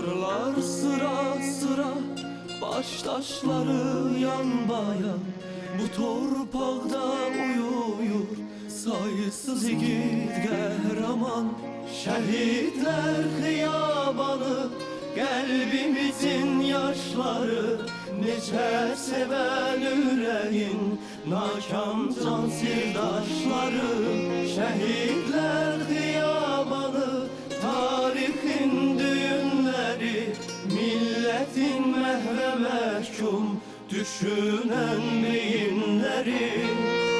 Mezarlar sıra sıra, baş taşları yan bayan. Bu torpaqda uyuyur sayısız yiğit qəhrəman. Şəhidlər xiyabanı, qəlbimizin yaşları. Necə sevən ürəyin nakam can sirdaşları. Şəhidlər xiyabanı, tarixin düyünləri. Milletin məhvə məhkum düşünən beyinləri.